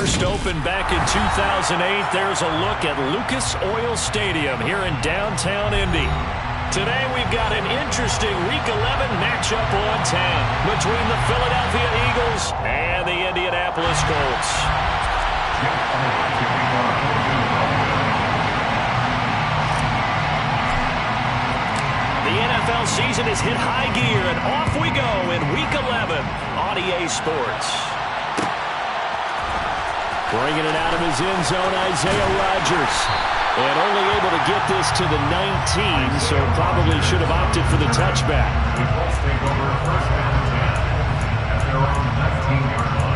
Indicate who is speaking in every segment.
Speaker 1: first opened back in 2008. There's a look at Lucas Oil Stadium here in downtown Indy. Today we've got an interesting Week 11 matchup on tap between the Philadelphia Eagles and the Indianapolis Colts. The NFL season has hit high gear, and off we go in Week 11 on EA Sports. Bringing it out of his end zone, Isaiah Rodgers. And only able to get this to the 19, so probably should have opted for the touchback.
Speaker 2: The Colts take over first down and 10 at their own 19-yard line.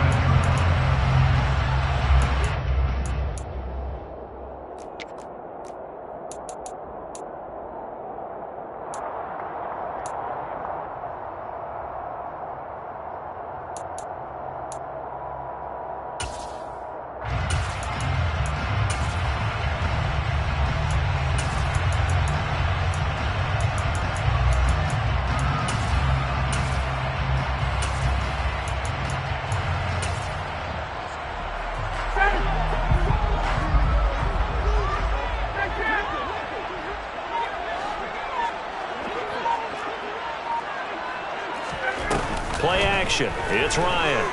Speaker 1: Play action. It's Ryan.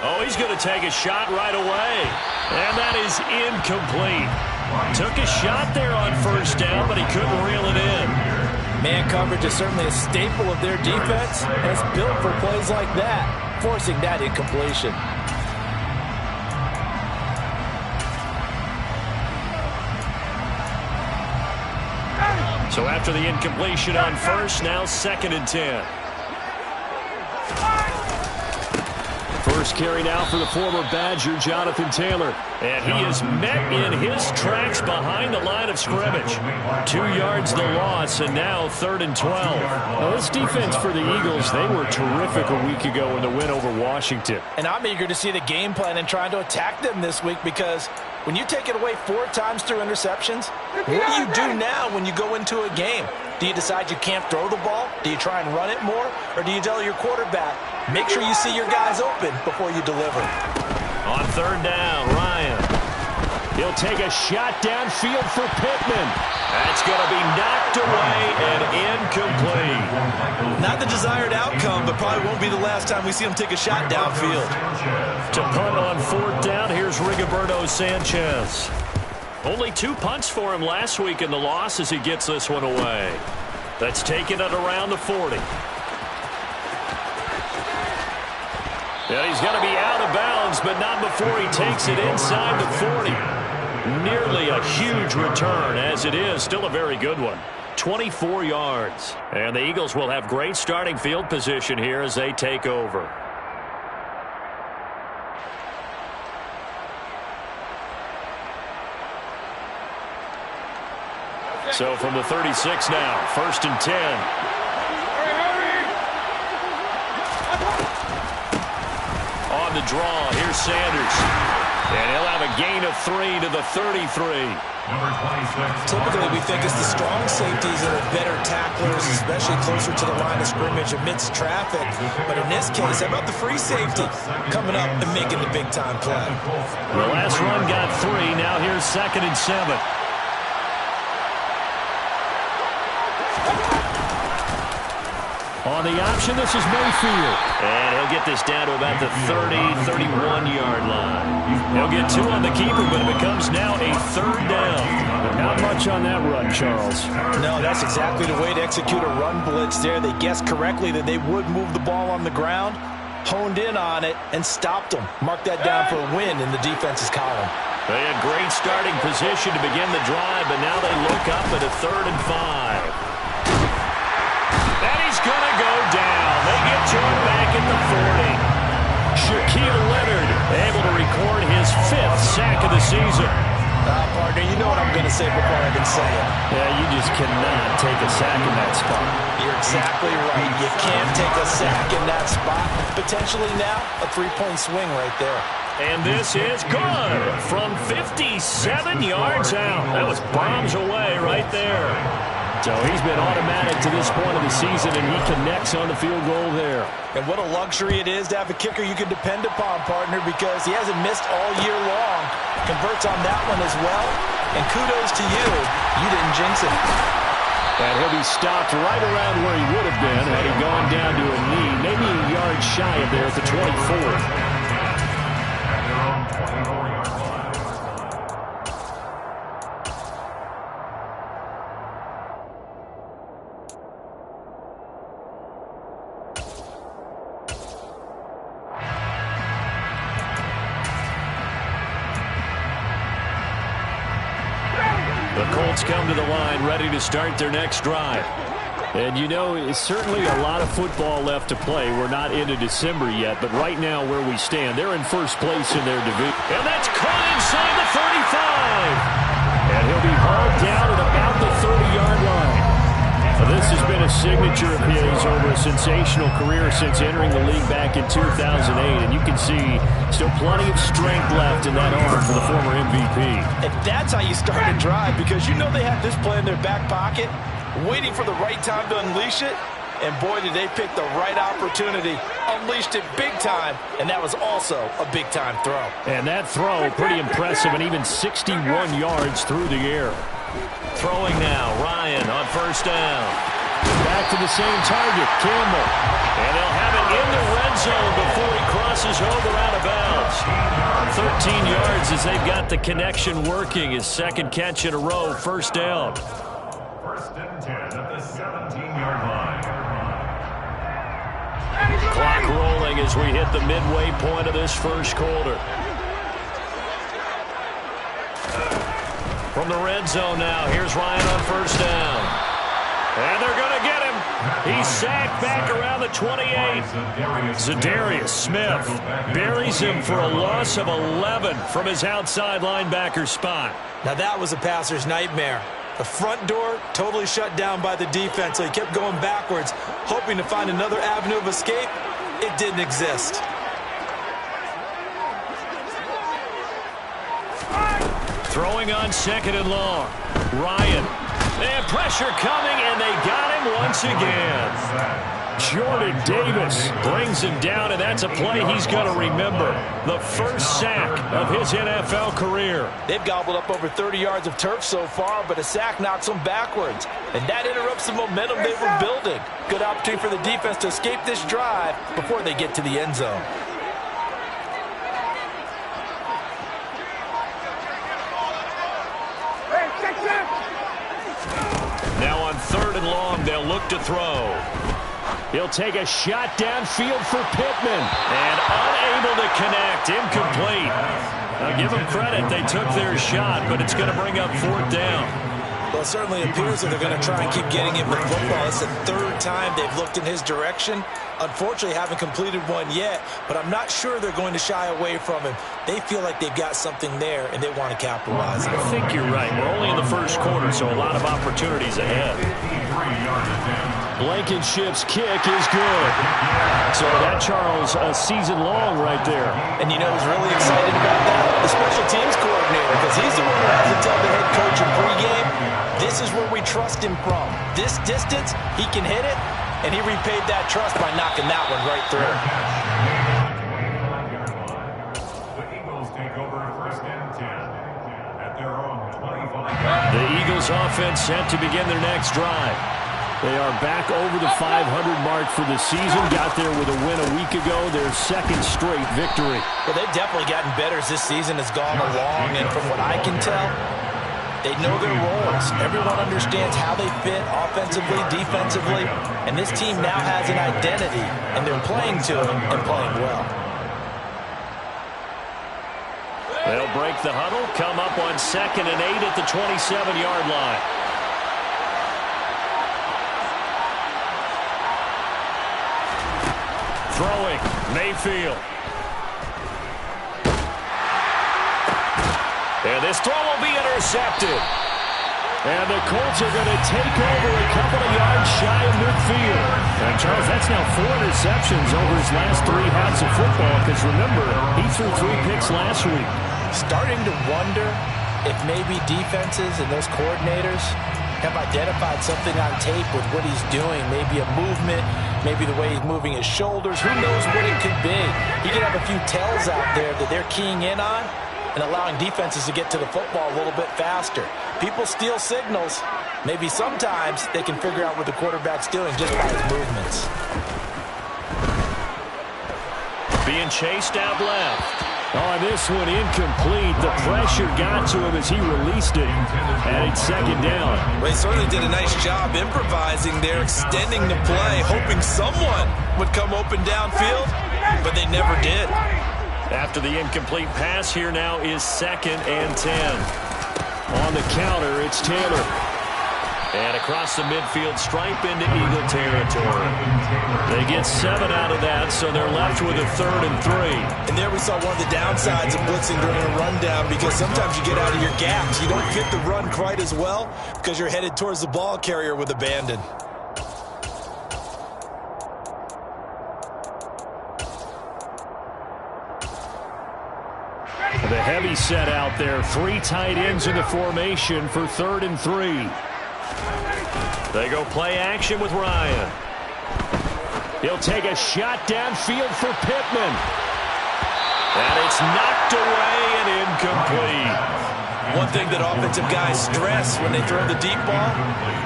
Speaker 1: Oh, he's going to take a shot right away. And that is incomplete. Took a shot there on first down, but he couldn't reel it in.
Speaker 3: Man coverage is certainly a staple of their defense. It's built for plays like that, forcing that incompletion.
Speaker 1: So after the incompletion on first, now 2nd and 10. First carry now for the former Badger, Jonathan Taylor. And he is met in his tracks behind the line of scrimmage. 2 yards the loss, and now 3rd and 12. Now, this defense for the Eagles, they were terrific a week ago in the win over Washington.
Speaker 3: And I'm eager to see the game plan and trying to attack them this week, because when you take it away 4 times through interceptions, what do you do now when you go into a game? Do you decide you can't throw the ball? Do you try and run it more? Or do you tell your quarterback, make sure you see your guys open before you deliver?
Speaker 1: On 3rd down, Ryan. He'll take a shot downfield for Pittman. That's going to be knocked away and incomplete.
Speaker 4: Not the desired outcome, but probably won't be the last time we see him take a shot downfield.
Speaker 1: To punt on 4th down, here's Rigoberto Sanchez. Only 2 punts for him last week in the loss as he gets this one away. That's taking it around the 40. And he's going to be out of bounds, but not before he takes it inside the 40. Nearly a huge return, as it is still a very good one. 24 yards. And the Eagles will have great starting field position here as they take over. So from the 36 now, 1st and 10. On the draw, here's Sanders. And he'll have a gain of 3 to the 33.
Speaker 2: Number 26.
Speaker 3: Typically, we think it's the strong safeties that are better tacklers, especially closer to the line of scrimmage amidst traffic. But in this case, how about the free safety coming up and making the big-time play?
Speaker 1: The last run got 3. Now here's 2nd and 7. On the option, this is Mayfield. And he'll get this down to about the 30, 31-yard line. He'll get 2 on the keeper, but it becomes now a 3rd down. Not much on that run, Charles.
Speaker 3: No, that's exactly the way to execute a run blitz there. They guessed correctly that they would move the ball on the ground, honed in on it, and stopped them. Mark that down for a win in the defense's column.
Speaker 1: They had great starting position to begin the drive, but now they look up at a 3rd and 5. And he's going to go down. They get to him back at the 40. Shaquille Leonard able to record his 5th sack of the season.
Speaker 3: Partner, you know what I'm going to say before I can say it.
Speaker 1: Yeah, you just cannot take a sack in that spot.
Speaker 3: You're exactly right. You can't take a sack in that spot. Potentially now a 3-point swing right there.
Speaker 1: And this is good from 57 yards out. That was bombs away right there. So he's been automatic to this point of the season, and he connects on the field goal there.
Speaker 3: And what a luxury it is to have a kicker you can depend upon, partner, because he hasn't missed all year long. Converts on that one as well. And kudos to you. You didn't jinx it.
Speaker 1: And he'll be stopped right around where he would have been had he gone down to a knee, maybe a yard shy of there at the 24. The Colts come to the line ready to start their next drive. And you know, it's certainly a lot of football left to play. We're not into December yet, but right now where we stand, they're in first place in their division. And that's caught inside the 35. And he'll be hauled down at about the 30-yard line. This has been a signature of his over a sensational career since entering the league back in 2008. And you can see still plenty of strength left in that arm for the former MVP.
Speaker 3: And that's how you start a drive, because you know they have this play in their back pocket, waiting for the right time to unleash it. And boy, did they pick the right opportunity. Unleashed it big time, and that was also a big-time throw.
Speaker 1: And that throw, pretty impressive, and even 61 yards through the air. Throwing now, Ryan on first down. Back to the same target, Campbell. And they'll have it in the red zone before he crosses over out of bounds. 13 yards as they've got the connection working. His second catch in a row, first down.
Speaker 2: First and 10 at the 17-yard line.
Speaker 1: Clock rolling as we hit the midway point of this first quarter. From the red zone now, here's Ryan on first down. And they're going to get him. He's sacked back around the 28. Zadarius Smith buries him for a loss of 11 from his outside linebacker spot.
Speaker 3: Now that was a passer's nightmare. The front door totally shut down by the defense, so he kept going backwards, hoping to find another avenue of escape. It didn't exist.
Speaker 1: Throwing on second and long. Ryan. And pressure coming, and they got him once again. Jordan Davis brings him down, and that's a play he's going to remember. The first sack of his NFL career.
Speaker 3: They've gobbled up over 30 yards of turf so far, but a sack knocks them backwards. And that interrupts the momentum they were building. Good opportunity for the defense to escape this drive before they get to the end zone.
Speaker 1: Now on third and long, they'll look to throw. He'll take a shot downfield for Pittman. And unable to connect. Incomplete. Now give them credit. They took their shot, but it's going to bring up fourth down.
Speaker 3: Well, it certainly appears that they're going to try and keep getting him the football. It's the third time they've looked in his direction. Unfortunately, haven't completed one yet, but I'm not sure they're going to shy away from him. They feel like they've got something there, and they want to capitalize.
Speaker 1: I think you're right. We're only in the first quarter, so a lot of opportunities ahead. Blankenship's kick is good. So that, Charles, a season long right there.
Speaker 3: And you know who's really excited about that? The special teams coordinator, because he's the one who has to tell the head coach in pregame, this is where we trust him from. This distance, he can hit it, and he repaid that trust by knocking that one right through.
Speaker 2: The Eagles take over first and 10 at their own 25.
Speaker 1: The Eagles offense set to begin their next drive. They are back over the 500 mark for the season. Got there with a win a week ago, their second straight victory.
Speaker 3: Well, they've definitely gotten better as this season has gone along, and from what I can tell, they know their roles. Everyone understands how they fit offensively, defensively, and this team now has an identity, and they're playing to it and playing well.
Speaker 1: They'll break the huddle, come up on 2nd and 8 at the 27-yard line. Throwing, Mayfield. And this throw will be intercepted. And the Colts are going to take over a couple of yards shy of midfield. And Charles, that's now 4 interceptions over his last 3 halves of football. Because remember, he threw 3 picks last week.
Speaker 3: Starting to wonder if maybe defenses and those coordinators have identified something on tape with what he's doing. Maybe a movement, maybe the way he's moving his shoulders. Who knows what it could be? He could have a few tells out there that they're keying in on and allowing defenses to get to the football a little bit faster. People steal signals. Maybe sometimes they can figure out what the quarterback's doing just by his movements.
Speaker 1: Being chased out left. Oh, this one incomplete. The pressure got to him as he released it. And it's second down.
Speaker 4: Well, he certainly did a nice job improvising there, extending the play, hoping someone would come open downfield, but they never did.
Speaker 1: After the incomplete pass, here now is 2nd and 10. On the counter, it's Taylor. And across the midfield stripe into Eagle territory. They get 7 out of that, so they're left with a 3rd and 3.
Speaker 3: And there we saw one of the downsides of blitzing during a rundown, because sometimes you get out of your gaps. You don't fit the run quite as well because you're headed towards the ball carrier with abandon.
Speaker 1: The heavy set out there. 3 tight ends in the formation for 3rd and 3. They go play action with Ryan. He'll take a shot downfield for Pittman. And it's knocked away and incomplete.
Speaker 3: One thing that offensive guys stress when they throw the deep ball,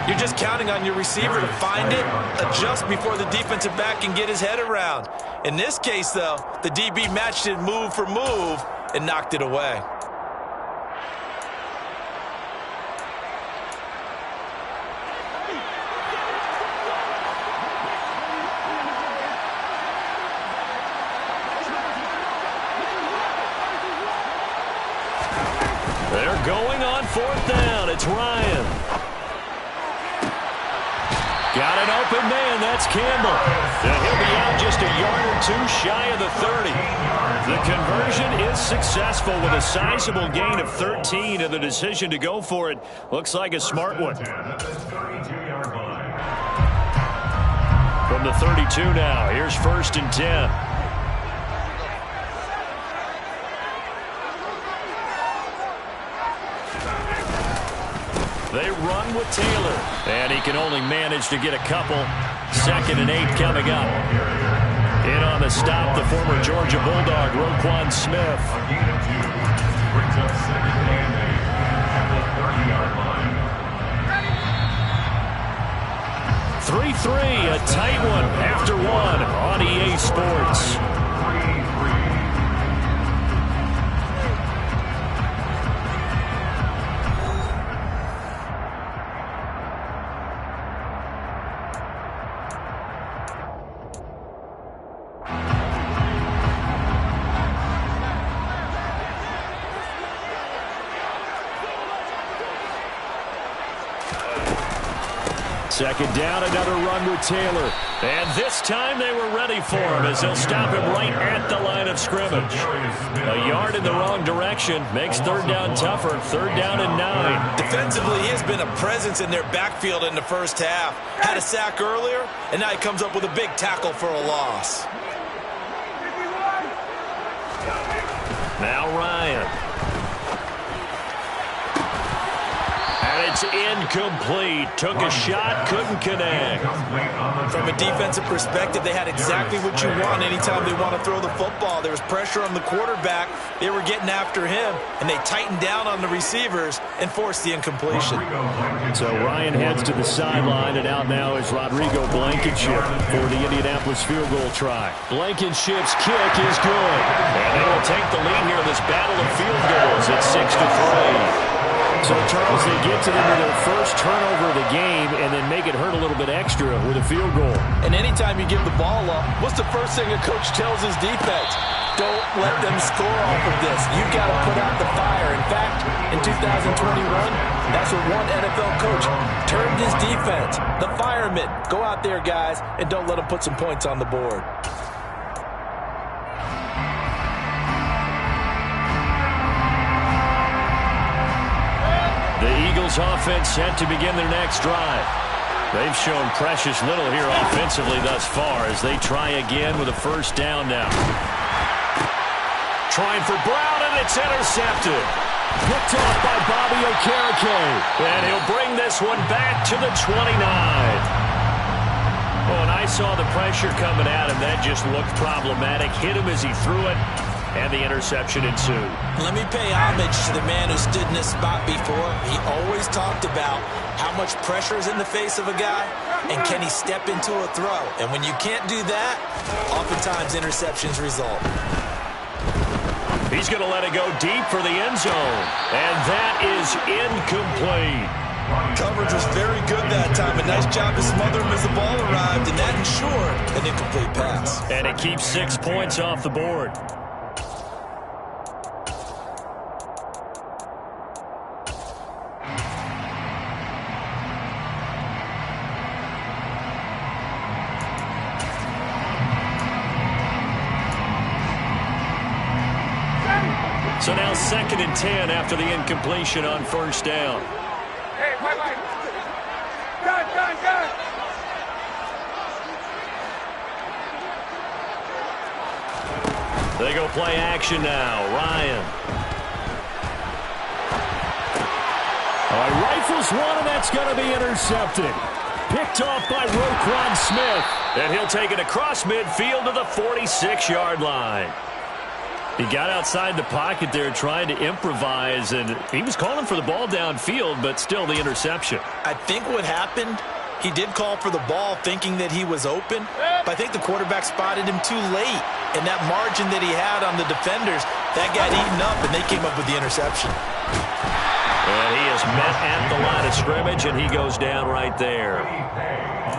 Speaker 3: you're just counting on your receiver to find it, adjust before the defensive back can get his head around. In this case, though, the DB matched it move for move and knocked it away.
Speaker 1: They're going on 4th down. It's Ryan. Got an open man. That's Campbell. And he'll be out just a yard or 2 shy of the 30. The conversion is successful with a sizable gain of 13, and the decision to go for it looks like a smart one. From the 32 now, here's 1st and 10. They run with Taylor, and he can only manage to get a couple. 2nd and 8 coming up. In on the stop, the former Georgia Bulldog, Roquan Smith.
Speaker 2: Brings up 2nd and 8 at the 30-yard line.
Speaker 1: 3-3, a tight one after 1 on EA Sports. Second down, another run with Taylor. And this time they were ready for him as they'll stop him right at the line of scrimmage. A yard in the wrong direction makes 3rd down tougher. 3rd down and 9.
Speaker 3: Defensively, he has been a presence in their backfield in the first half. Had a sack earlier, and now he comes up with a big tackle for a loss.
Speaker 1: Now Ryan. It's incomplete. Took a shot, couldn't connect.
Speaker 3: From a defensive perspective, they had exactly what you want anytime they want to throw the football. There was pressure on the quarterback. They were getting after him, and they tightened down on the receivers and forced the incompletion.
Speaker 1: So Ryan heads to the sideline, and out now is Rodrigo Blankenship for the Indianapolis field goal try. Blankenship's kick is good. And they will take the lead here in this battle of field goals. It's 6-3. So, Charles, they get to them with their first turnover of the game and then make it hurt a little bit extra with a field goal.
Speaker 3: And anytime you give the ball up, what's the first thing a coach tells his defense? Don't let them score off of this. You've got to put out the fire. In fact, in 2021, that's what one NFL coach termed his defense. The firemen. Go out there, guys, and don't let them put some points on the board.
Speaker 1: The Eagles offense set to begin their next drive. They've shown precious little here offensively thus far as they try again with a 1st down now. Trying for Brown, and it's intercepted. Picked off by Bobby Okereke. And he'll bring this one back to the 29. Oh, and I saw the pressure coming at him. That just looked problematic. Hit him as he threw it, and the interception ensued.
Speaker 3: Let me pay homage to the man who stood in this spot before. He always talked about how much pressure is in the face of a guy, and can he step into a throw. And when you can't do that, oftentimes interceptions result.
Speaker 1: He's going to let it go deep for the end zone, and that is incomplete.
Speaker 4: Coverage was very good that time. A nice job to smother him as the ball arrived, and that ensured an incomplete pass.
Speaker 1: And it keeps 6 points off the board. So now 2nd and 10 after the incompletion on first down.
Speaker 5: Hey, wait. Gun.
Speaker 1: They go play action now. Ryan. All right, rifles one, and that's going to be intercepted. Picked off by Roquan Smith. And he'll take it across midfield to the 46-yard line. He got outside the pocket there trying to improvise, and he was calling for the ball downfield, but still the interception.
Speaker 3: I think what happened, he did call for the ball thinking that he was open, but I think the quarterback spotted him too late. And that margin that he had on the defenders, that got eaten up, and they came up with the interception.
Speaker 1: And he is met at the line of scrimmage, and he goes down right there.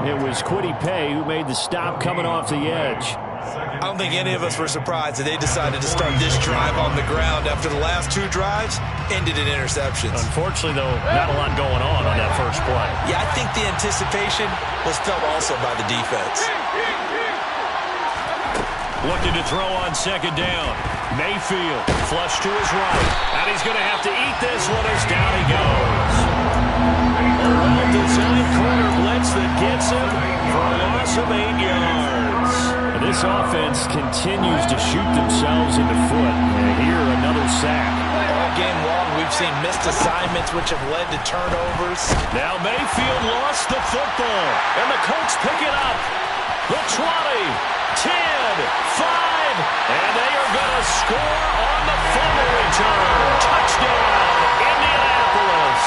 Speaker 1: It was Kwity Paye who made the stop coming off the edge.
Speaker 4: I don't think any of us were surprised that they decided to start this drive on the ground after the last 2 drives ended in interceptions.
Speaker 1: Unfortunately, though, not a lot going on that first play.
Speaker 3: Yeah, I think the anticipation was felt also by the defense.
Speaker 1: Looking to throw on 2nd down. Mayfield flush to his right. And he's going to have to eat this one as down he goes. A well-designed corner blitz that gets him for a loss of 8 yards. And this offense continues to shoot themselves in the foot. And here, another sack.
Speaker 3: All game long, we've seen missed assignments which have led to turnovers.
Speaker 1: Now Mayfield lost the football. And the Colts pick it up. The 20. 10, 5, and they are going to score on the fumble return. Touchdown, Indianapolis.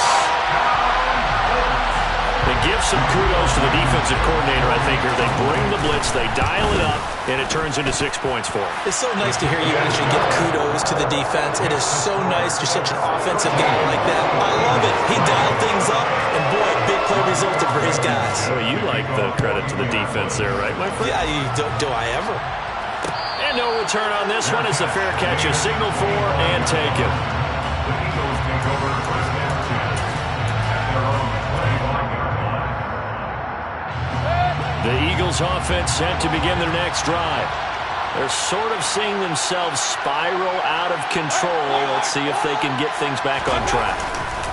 Speaker 1: They give some kudos to the defensive coordinator, I think, here. They bring the blitz, they dial it up, and it turns into 6 points for them.
Speaker 3: It's so nice to hear you actually give kudos to the defense. It is so nice you're such an offensive guy like that. I love it. He dialed things up, and boy, big play resulted for his guys.
Speaker 1: Well, you like the credit to the defense there, right, my friend?
Speaker 3: Yeah, do I ever?
Speaker 1: And no return on this one. It's a fair catch, a signal for, and take it.
Speaker 2: The Eagles take over 1st and 10 at their own 21-yard line.
Speaker 1: The Eagles offense set to begin their next drive. They're sort of seeing themselves spiral out of control. Let's see if they can get things back on track.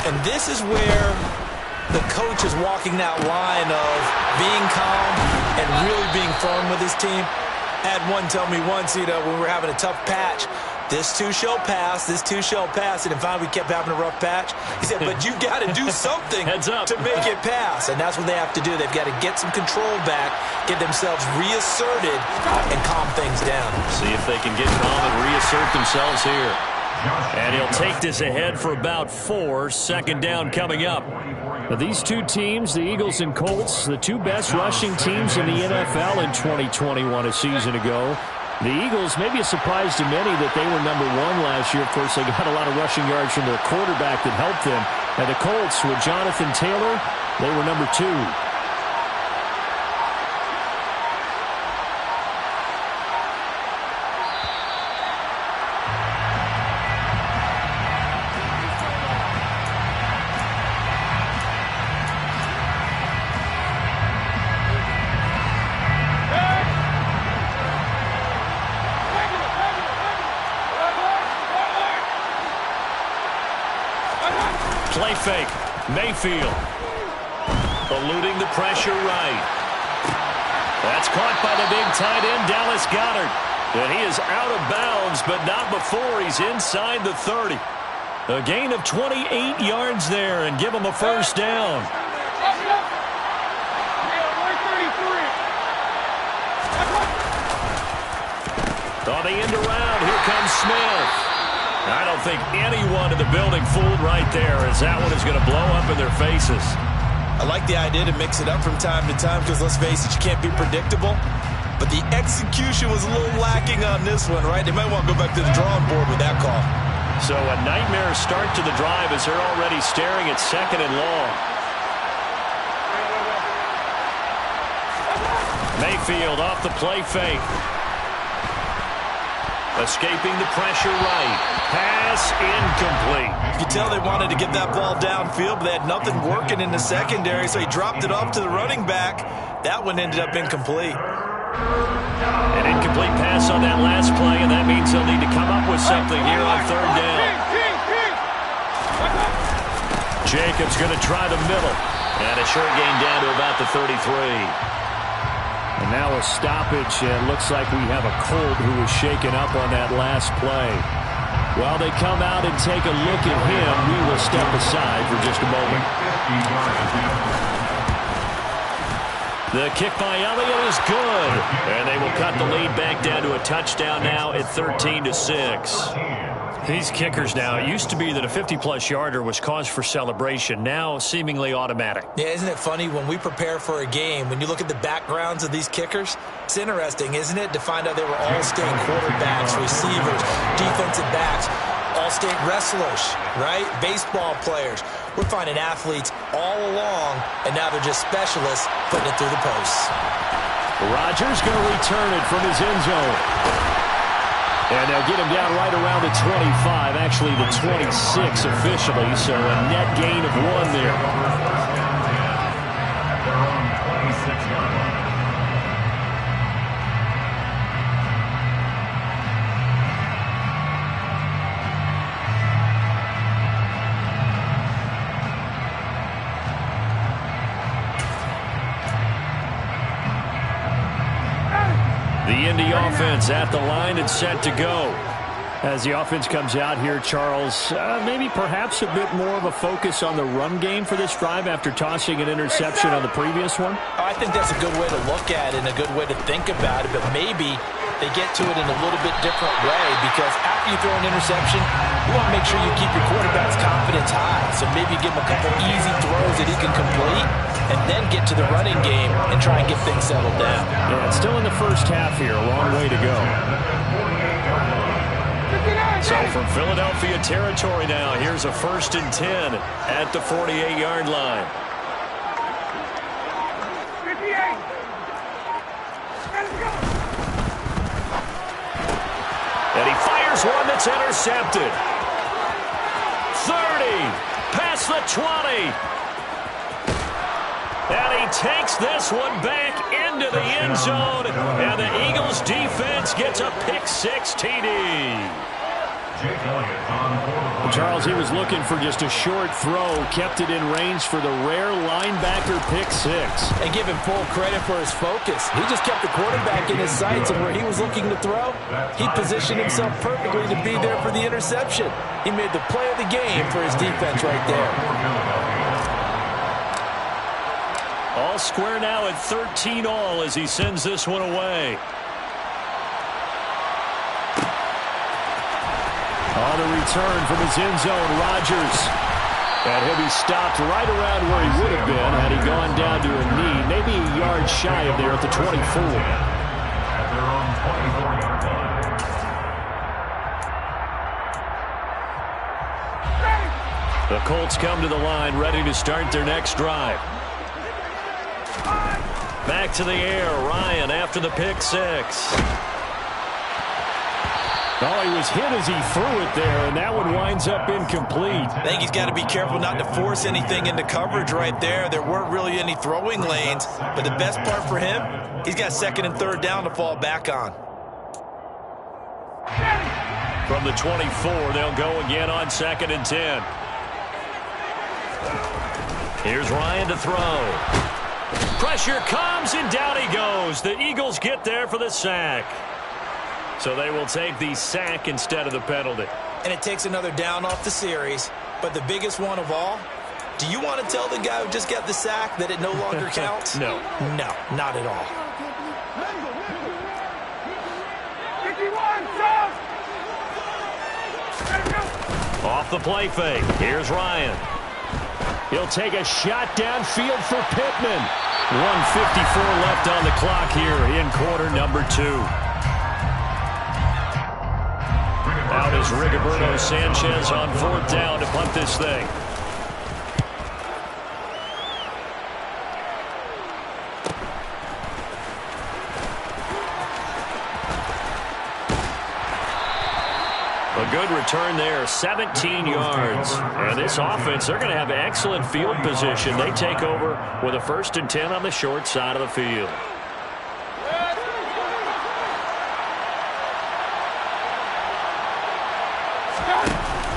Speaker 3: And this is where the coach is walking that line of being calm and really being firm with his team. I had one tell me once, when we were having a tough patch, this too shall pass, this too shall pass, and finally we kept having a rough patch. He said, but you got to do something
Speaker 1: Heads up.
Speaker 3: to make it pass, and that's what they have to do. They've got to get some control back, get themselves reasserted, and calm things down.
Speaker 1: See if they can get calm and reassert themselves here. And he'll take this ahead for about 4. 2nd down coming up. Now, these two teams, the Eagles and Colts, the two best rushing teams in the NFL in 2021 a season ago. The Eagles, maybe a surprise to many that they were number 1 last year. Of course, they got a lot of rushing yards from their quarterback that helped them. And the Colts, with Jonathan Taylor, they were number 2. Play fake. Mayfield. Eluding the pressure right. That's caught by the big tight end, Dallas Goedert. And he is out of bounds, but not before he's inside the 30. A gain of 28 yards there and give them a first down. On the end around, here comes Smith. I don't think anyone in the building fooled right there, as that one is going to blow up in their faces.
Speaker 3: I like the idea to mix it up from time to time because, let's face it, you can't be predictable. But the execution was a little lacking on this one, right? They might want to go back to the drawing board with that call.
Speaker 1: So a nightmare start to the drive as they're already staring at 2nd and long. Mayfield off the play fake. Escaping the pressure right. Pass incomplete.
Speaker 3: You could tell they wanted to get that ball downfield, but they had nothing working in the secondary, so he dropped it off to the running back. That one ended up incomplete.
Speaker 1: An incomplete pass on that last play, and that means they'll need to come up with something here on 3rd down. Jacobs going to try the middle. And a short gain down to about the 33.
Speaker 5: And now a stoppage. It looks like we have a Colt who was shaken up on that last play. While they come out and take a look at him, we will step aside for just a moment.
Speaker 1: The kick by Elliott is good. And they will cut the lead back down to a touchdown now at 13-6. These kickers now, it used to be that a 50-plus yarder was cause for celebration. Now seemingly automatic.
Speaker 3: Yeah, isn't it funny when we prepare for a game, when you look at the backgrounds of these kickers, it's interesting, isn't it, to find out they were all-state quarterbacks, receivers, defensive backs, all-state wrestlers, right? Baseball players. We're finding athletes all along, and now they're just specialists putting it through the posts.
Speaker 1: Rodgers going to return it from his end zone. And they'll get him down right around the 25, actually the 26 officially, so a net gain of 1 there. The Indy offense at the line and set to go. As the offense comes out here, Charles, maybe perhaps a bit more of a focus on the run game for this drive after tossing an interception on the previous one?
Speaker 3: I think that's a good way to look at it and a good way to think about it, but maybe they get to it in a little bit different way because after you throw an interception, you want to make sure you keep your quarterback's confidence high. So maybe you give him a couple easy throws that he can complete and then get to the running game and try and get things settled down.
Speaker 1: Yeah, it's still in the first half here. A long way to go. So from Philadelphia territory now, here's a 1st and 10 at the 48-yard line. And he fires one that's intercepted. 30, past the 20. And he takes this one back into the end zone. And the Eagles defense gets a pick-6 TD.
Speaker 5: Charles, he was looking for just a short throw, kept it in range for the rare linebacker pick-6.
Speaker 3: And give him full credit for his focus. He just kept the quarterback in his sights, and where he was looking to throw, he positioned himself perfectly to be there for the interception. He made the play of the game for his defense right there.
Speaker 1: All square now at 13-all as he sends this one away.
Speaker 5: On the return from his end zone, Rodgers. And he'll be stopped right around where he would have been had he gone down to a knee, maybe a yard shy of there at the 24.
Speaker 2: At their own 24-yard line.
Speaker 1: The Colts come to the line ready to start their next drive. Back to the air, Ryan after the pick-6.
Speaker 5: Oh, he was hit as he threw it there, and that one winds up incomplete.
Speaker 3: I think he's got to be careful not to force anything into coverage right there. There weren't really any throwing lanes, but the best part for him, he's got 2nd and 3rd down to fall back on.
Speaker 1: From the 24, they'll go again on 2nd and 10. Here's Ryan to throw. Pressure comes, and down he goes. The Eagles get there for the sack. So they will take the sack instead of the penalty.
Speaker 3: And it takes another down off the series. But the biggest one of all, do you want to tell the guy who just got the sack that it no longer counts?
Speaker 1: No.
Speaker 3: No, not at all.
Speaker 1: Off the play fake. Here's Ryan. He'll take a shot downfield for Pittman. 1:54 left on the clock here in quarter number 2. Out is Rigoberto Sanchez on 4th down to punt this thing. A good return there, 17 yards. And this offense, they're going to have excellent field position. They take over with a 1st and 10 on the short side of the field.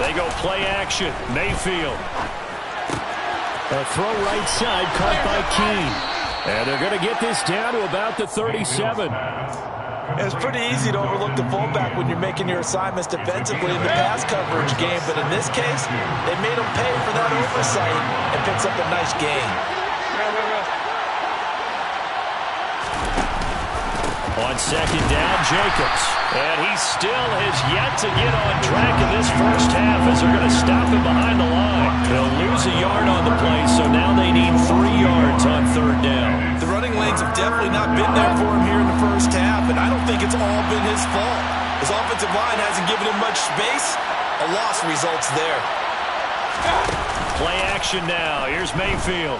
Speaker 1: They go play action. Mayfield. A throw right side caught by Keene. And they're going to get this down to about the 37.
Speaker 3: It's pretty easy to overlook the fullback when you're making your assignments defensively in the pass coverage game, but in this case, they made him pay for that oversight and picks up a nice gain.
Speaker 1: On 2nd down, Jacobs. And he still has yet to get on track in this first half as they're going to stop him behind the line. They'll lose a yard on the play, so now they need 3 yards on 3rd down.
Speaker 4: The running lanes have definitely not been there for him here in the first half, and I don't think it's all been his fault. His offensive line hasn't given him much space. A loss results there.
Speaker 1: Play action now. Here's Mayfield.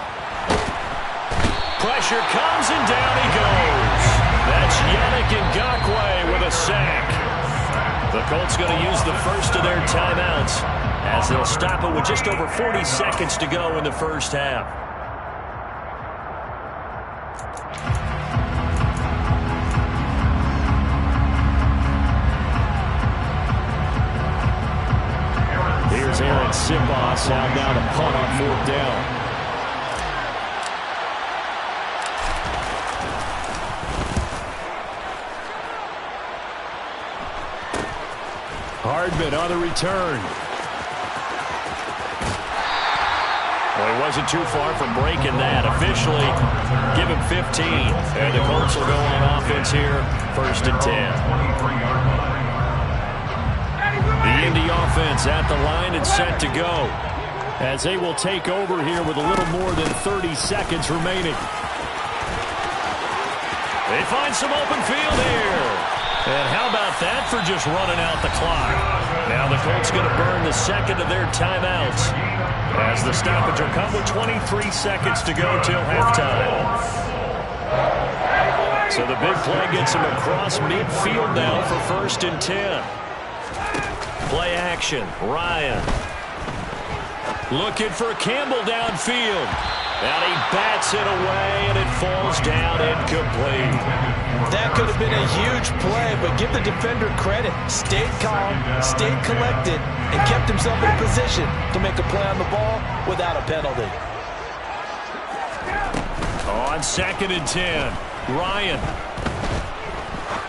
Speaker 1: Pressure comes, and down he goes. That's Yannick Ngakoue with a sack. The Colts going to use the first of their timeouts as they'll stop it with just over 40 seconds to go in the first half. Here's Aaron Simbas out now to punt on 4th down. Hardman on the return. Well, he wasn't too far from breaking that. Officially, give him 15. And the Colts will go on offense here, 1st and 10. The Indy offense at the line and set to go as they will take over here with a little more than 30 seconds remaining. They find some open field here. And how about that for just running out the clock? Now the Colts going to burn the 2nd of their timeouts as the stoppage will come with 23 seconds to go till halftime. So the big play gets him across midfield now for 1st and 10. Play action. Ryan. Looking for Campbell downfield. And he bats it away, and it falls down incomplete.
Speaker 3: That could have been a huge play, but give the defender credit. Stayed calm, stayed collected, and kept himself in a position to make a play on the ball without a penalty.
Speaker 1: On 2nd and 10, Ryan.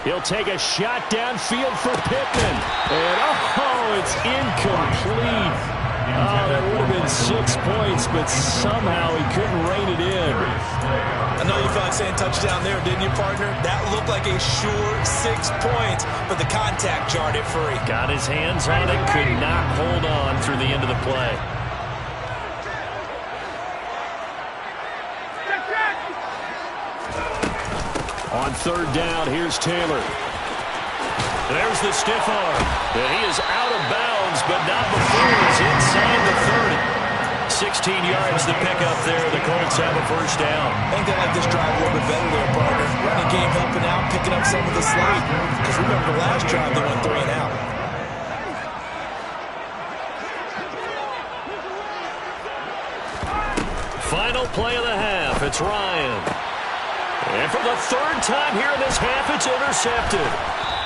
Speaker 1: He'll take a shot downfield for Pittman. And, oh, it's incomplete. Oh, that would have been 6 points, but somehow he couldn't rein it in.
Speaker 3: I know you felt like saying touchdown there, didn't you, partner? That looked like a sure 6 points, but the contact jarred it free.
Speaker 1: Got his hands on it, could not hold on through the end of the play. On 3rd down, here's Taylor. There's the stiff arm. And he is out of bounds, but not before he's inside the 30. 16 yards to pick up there. The Colts have a 1st down.
Speaker 3: I think they like this drive a little bit better there, partner. Running game helping out, picking up some of the slack. Because remember the last drive, they went 3 and out.
Speaker 1: Final play of the half. It's Ryan. And for the 3rd time here in this half, it's intercepted.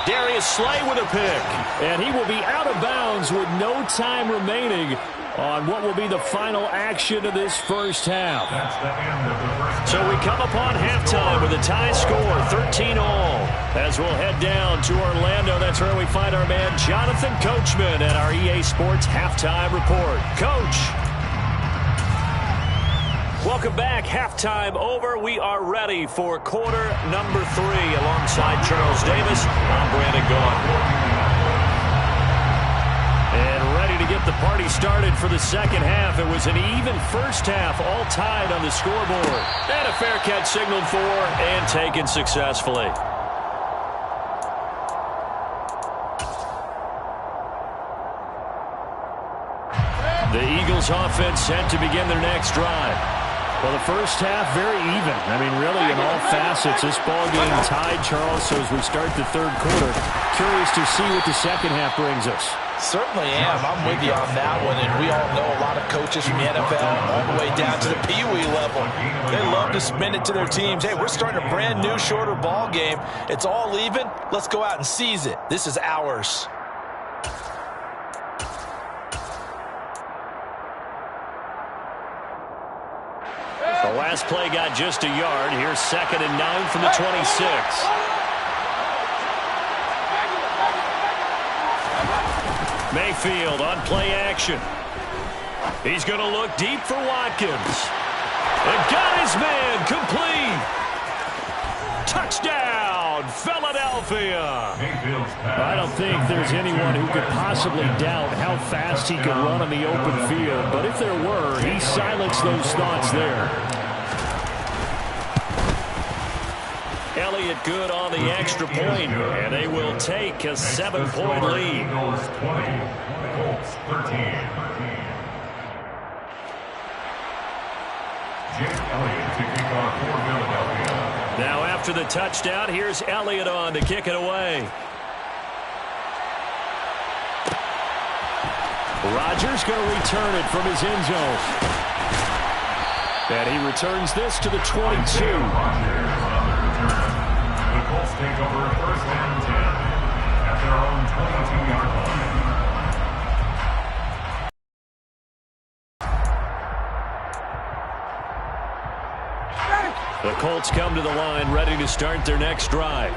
Speaker 1: Darius Slay with a pick. And he will be out of bounds with no time remaining on what will be the final action of this first half.
Speaker 2: That's the end of the first.
Speaker 1: So we come upon halftime with a tie score, 13-all. As we'll head down to Orlando, that's where we find our man Jonathan Coachman at our EA Sports Halftime Report. Coach. Welcome back. Halftime over. We are ready for quarter number 3 alongside Charles Davis. I'm Brandon Gaughan. And ready to get the party started for the second half. It was an even first half, all tied on the scoreboard. And a fair catch signaled for and taken successfully. The Eagles offense set to begin their next drive. Well, the first half, very even. I mean, really, in all facets, this ball game tied, Charles. So as we start the third quarter, curious to see what the second half brings us.
Speaker 3: Certainly am. I'm with you on that one. And we all know a lot of coaches from the NFL all the way down to the Pee-wee level. They love to spin it to their teams. Hey, we're starting a brand new, shorter ball game. It's all even. Let's go out and seize it. This is ours.
Speaker 1: The last play got just a yard. Here's 2nd and 9 from the 26. Mayfield on play action. He's going to look deep for Watkins. And got his man complete. Touchdown, Philadelphia. I don't think there's anyone who could possibly doubt how fast he could run on the open field. But if there were, he silenced those thoughts there. Elliott good on the extra point, and they will take a 7-point lead.
Speaker 2: Eagles 20, Colts 13. Jake Elliott to kick off for Philadelphia.
Speaker 1: Now after the touchdown, here's Elliott on to kick it away. Rodgers going to return it from his end zone. And he returns this to the 22.
Speaker 2: The Colts take over 1st and 10 at their own 22-yard line.
Speaker 1: The Colts come to the line ready to start their next drive.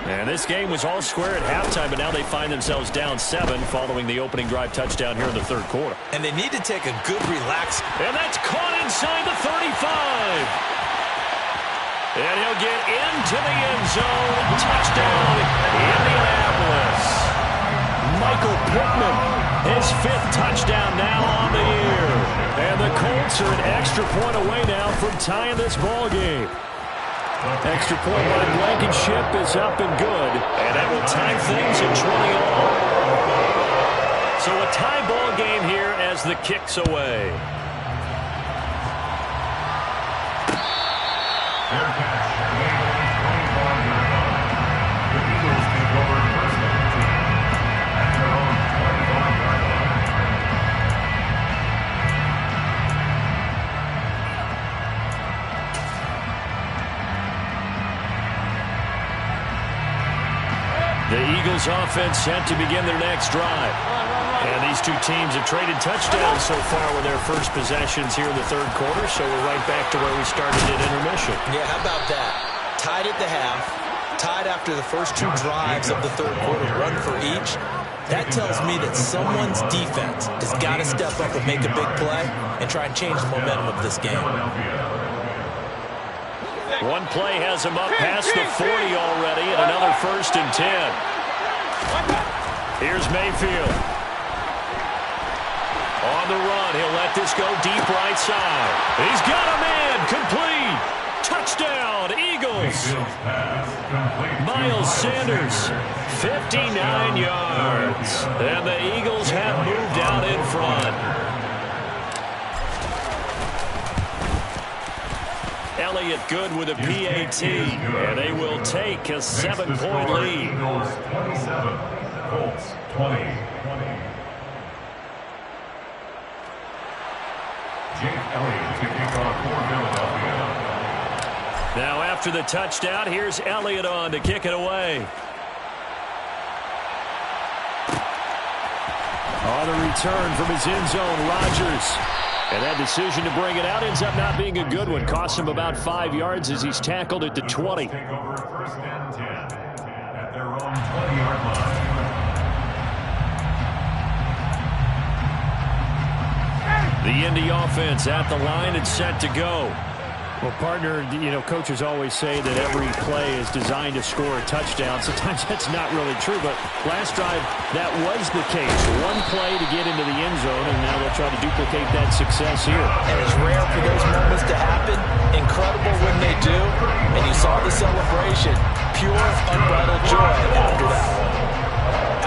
Speaker 1: And this game was all square at halftime, but now they find themselves down 7 following the opening drive touchdown here in the third quarter.
Speaker 3: And they need to take a good relax.
Speaker 1: And that's caught inside the 35. And he'll get into the end zone. Touchdown, Indianapolis. Michael Pittman, his 5th touchdown now on the year. And the Colts are an extra point away now from tying this ball game. Extra point by Blankenship is up and good. And that will tie things at 20-all. So a tie ball game here as the kick's away.
Speaker 2: Fair catch. The Eagles take over 1st and 10 at their own 21-yard line.
Speaker 1: The Eagles offense set to begin their next drive. And these two teams have traded touchdowns so far with their first possessions here in the third quarter, so we're right back to where we started at intermission.
Speaker 3: Yeah, how about that? Tied at the half, tied after the first 2 drives of the third quarter, 1 for each. That tells me that someone's defense has got to step up and make a big play and try and change the momentum of this game.
Speaker 1: One play has him up past the 40 already, and another 1st and 10. Here's Mayfield. On the run, he'll let this go deep right side. He's got a man, complete. Touchdown, Eagles. Miles Sanders, 59 yards. And the Eagles have moved out in front. Elliott good with a PAT, and they will take a 7-point lead.
Speaker 2: Eagles 27, Colts 20. Jake Elliott to kick off for Philadelphia.
Speaker 1: Now after the touchdown, here's Elliott on to kick it away. On the return from his end zone, Rodgers. And that decision to bring it out ends up not being a good one. Costs him about 5 yards as he's tackled at the 20.
Speaker 2: Take over first and 10 at their own 20-yard line.
Speaker 1: The Indy offense at the line and set to go. Well, partner, coaches always say that every play is designed to score a touchdown. Sometimes that's not really true, but last drive, that was the case. One play to get into the end zone, and now they'll try to duplicate that success here.
Speaker 3: And it's rare for those moments to happen. Incredible when they do. And you saw the celebration. Pure, unbridled joy after that one.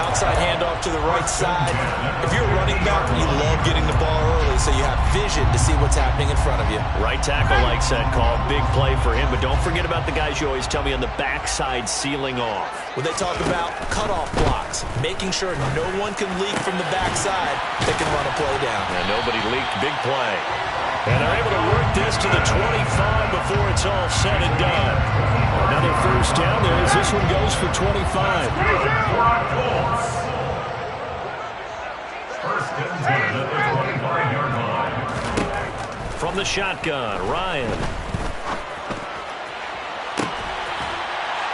Speaker 3: Outside handoff to the right side. If you're a running back, you love getting the ball early so you have vision to see what's happening in front of you.
Speaker 1: Right tackle likes that call. Big play for him, but don't forget about the guys you always tell me on the backside sealing off.
Speaker 3: When they talk about cutoff blocks, making sure no one can leak from the backside that can run a play down.
Speaker 1: And nobody leaked. Big play. And they're able to work this to the 25 before it's all said and done. Another first down there as this one goes for 25.
Speaker 2: First and 10 at the 25-yard line.
Speaker 1: From the shotgun, Ryan.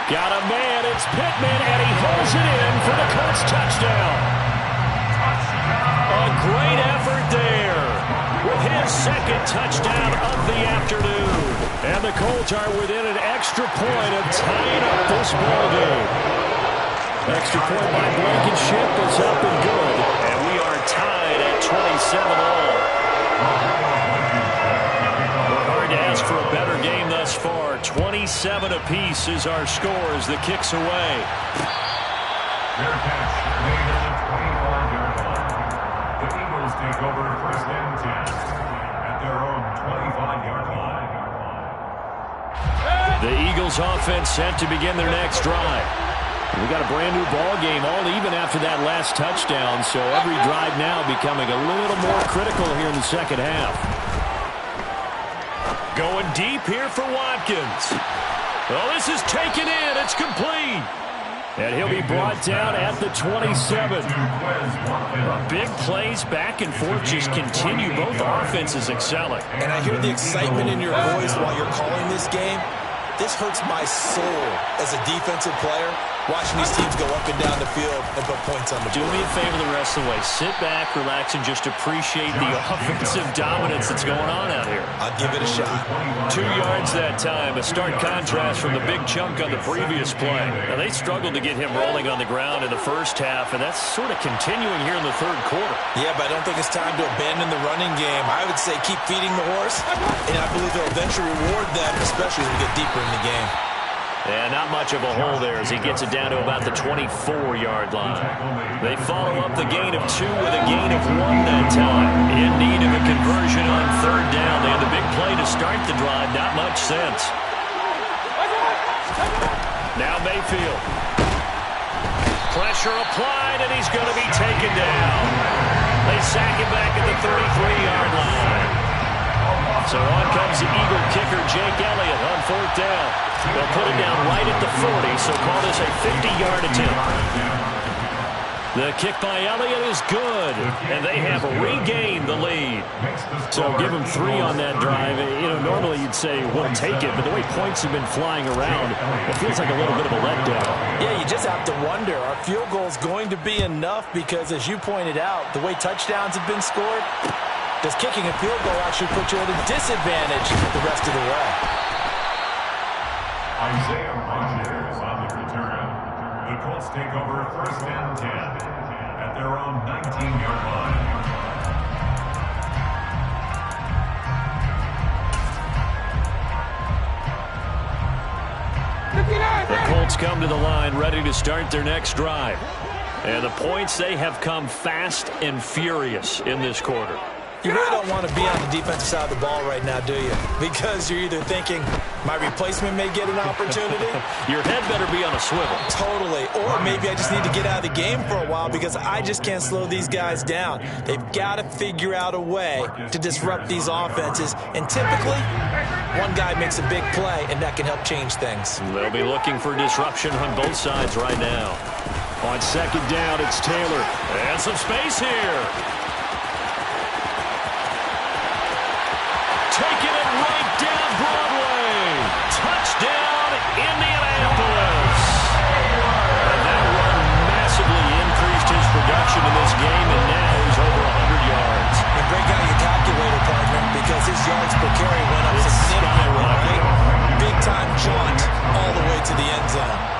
Speaker 1: Got a man, it's Pittman, and he hauls it in for the Colts touchdown. A great effort there with his second touchdown of the afternoon. And the Colts are within an extra point of tying up this ballgame. Extra point by Blankenship is up and good. And we are tied at 27 all. We're hard to ask for a better game thus far. 27 apiece is our score as the kick's away.
Speaker 2: Fair catch made at the 25-yard line. The Eagles take over first and 10 at their own 25-yard line.
Speaker 1: The Eagles offense set to begin their next drive. We got a brand new ball game, all even after that last touchdown, so every drive now becoming a little more critical here in the second half. Going deep here for Watkins. Oh, this is taken in. It's complete. And he'll be brought down at the 27. Big plays back and forth just continue. Both offenses excelling.
Speaker 3: And I hear the excitement in your voice while you're calling this game. This hurts my soul as a defensive player, watching these teams go up and down the field and put points on the board.
Speaker 1: Do me a favor the rest of the way. Sit back, relax, and just appreciate the offensive dominance that's going on out here.
Speaker 3: I'll give it a shot.
Speaker 1: 2 yards that time. A stark contrast from the big chunk on the previous play. Now, they struggled to get him rolling on the ground in the first half, and that's sort of continuing here in the third quarter.
Speaker 3: Yeah, but I don't think it's time to abandon the running game. I would say keep feeding the horse, and I believe they'll eventually reward them, especially as we get deeper in the game.
Speaker 1: And not much of a hole there as he gets it down to about the 24-yard line. They follow up the gain of 2 with a gain of 1 that time. In need of a conversion on third down. They had the big play to start the drive. Not much sense. Now Mayfield. Pressure applied, and he's going to be taken down. They sack him back at the 33-yard line. So on comes the Eagle kicker, Jake Elliott, on fourth down. They'll put it down right at the 40, so call this a 50-yard attempt. The kick by Elliott is good, and they have regained the lead. So give them 3 on that drive. Normally you'd say, we'll take it, but the way points have been flying around, it feels like a little bit of a letdown.
Speaker 3: Yeah, you just have to wonder, are field goals going to be enough? Because as you pointed out, the way touchdowns have been scored, does kicking a field goal actually put you at a disadvantage the rest of the way?
Speaker 2: Isaiah Rodgers on the return. The Colts take over first and 10 at their own 19-yard line.
Speaker 1: The Colts come to the line ready to start their next drive. And the points, they have come fast and furious in this quarter.
Speaker 3: You really don't want to be on the defensive side of the ball right now, do you? Because you're either thinking, my replacement may get an opportunity.
Speaker 1: Your head better be on a swivel.
Speaker 3: Totally. Or maybe I just need to get out of the game for a while because I just can't slow these guys down. They've got to figure out a way to disrupt these offenses. And typically, one guy makes a big play, and that can help change things.
Speaker 1: They'll be looking for disruption on both sides right now. On second down, it's Taylor. And some space here. Taking it right down Broadway. Touchdown, Indianapolis. And that run massively increased his production in this game, and now he's over 100 yards.
Speaker 3: And break out your calculator, partner, because his yards per carry went up significantly, right? Big-time jaunt all the way to the end zone.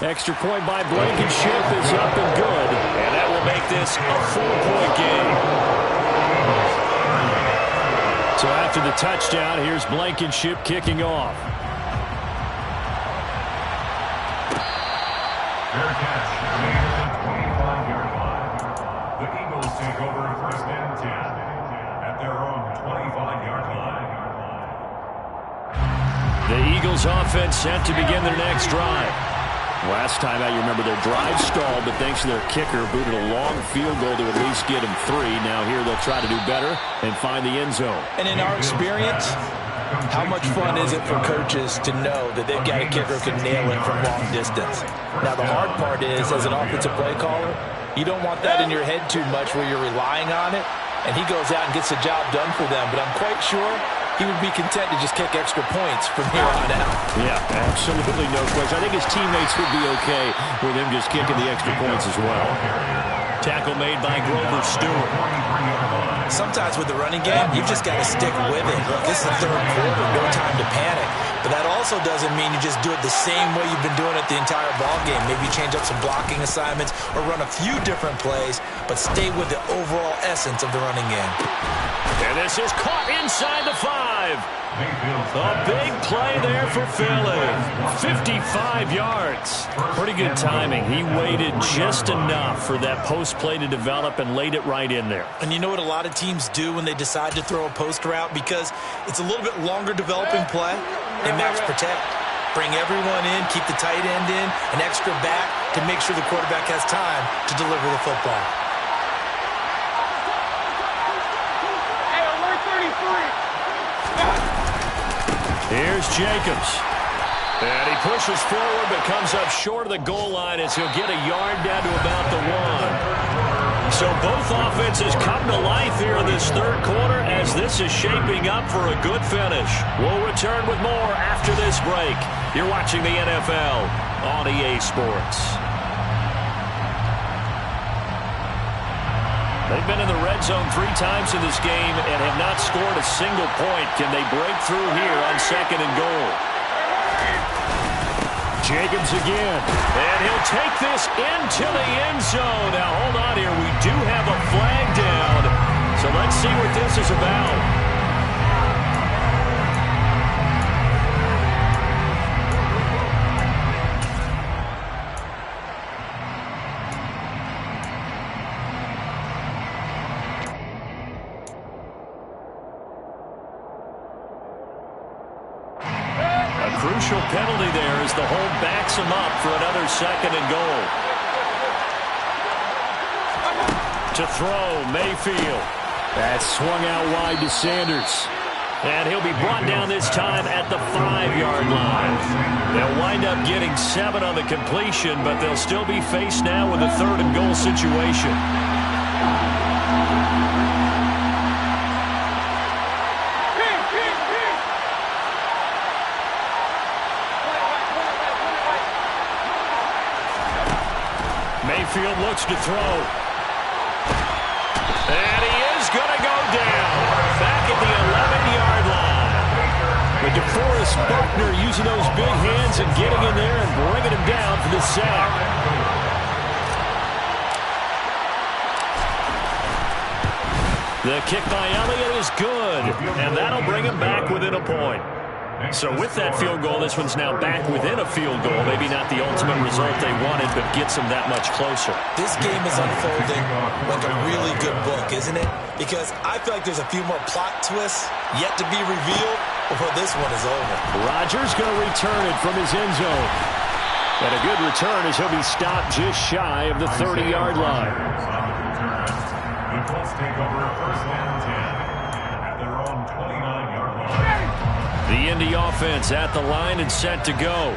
Speaker 1: Extra point by Blankenship is up and good, and that will make this a 4-point game. So after the touchdown, here's Blankenship kicking off.
Speaker 2: Fair catch made at the 25-yard line. The Eagles take over first and 10 at their own 25-yard line.
Speaker 1: The Eagles offense set to begin their next drive. Last time out, you remember their drive stalled, but thanks to their kicker, booted a long field goal to at least get him 3. Now here they'll try to do better and find the end zone.
Speaker 3: And in our experience, how much fun is it for coaches to know that they've got a kicker who can nail it from long distance? Now, the hard part is, as an offensive play caller, you don't want that in your head too much where you're relying on it, and he goes out and gets the job done for them. But I'm quite sure he would be content to just kick extra points from here on out.
Speaker 1: Yeah, absolutely no question. I think his teammates would be okay with him just kicking the extra points as well. Tackle made by Grover Stewart.
Speaker 3: Sometimes with the running game, you've just got to stick with it. Look, this is the third quarter, no time to panic. But that also doesn't mean you just do it the same way you've been doing it the entire ball game. Maybe change up some blocking assignments or run a few different plays, but stay with the overall essence of the running game.
Speaker 1: And this is caught inside the 5. A big play there for Philly. 55 yards. Pretty good timing. He waited just enough for that post play to develop and laid it right in there.
Speaker 3: And you know what a lot of teams do when they decide to throw a post route? Because it's a little bit longer developing play. They max protect, bring everyone in, keep the tight end in, an extra back to make sure the quarterback has time to deliver the football.
Speaker 1: Here's Jacobs. And he pushes forward but comes up short of the goal line as he'll get a yard down to about the 1. So both offenses come to life here in this third quarter as this is shaping up for a good finish. We'll return with more after this break. You're watching the NFL on EA Sports. They've been in the red zone 3 times in this game and have not scored a single point. Can they break through here on second and goal? Jacobs again. And he'll take this into the end zone. Now, hold on here. We do have a flag down. So let's see what this is about. Crucial penalty there as the hold backs him up for another second and goal. To throw, Mayfield. That swung out wide to Sanders. And he'll be brought down this time at the 5-yard line. They'll wind up getting 7 on the completion, but they'll still be faced now with a third and goal situation. Mayfield looks to throw. And he is going to go down. Back at the 11-yard line. But DeForest Buckner using those big hands and getting in there and bringing him down for the sack. The kick by Elliott is good. And that'll bring him back within a point. So with that field goal, this one's now back within a field goal. Maybe not the ultimate result they wanted, but gets them that much closer.
Speaker 3: This game is unfolding like a really good book, isn't it? Because I feel like there's a few more plot twists yet to be revealed before this one is over.
Speaker 1: Rodgers going to return it from his end zone. And a good return as he'll be stopped just shy of the 30-yard line.
Speaker 2: The Colts take over first and 10 at their own 29-yard line.
Speaker 1: The Indy offense at the line and set to go.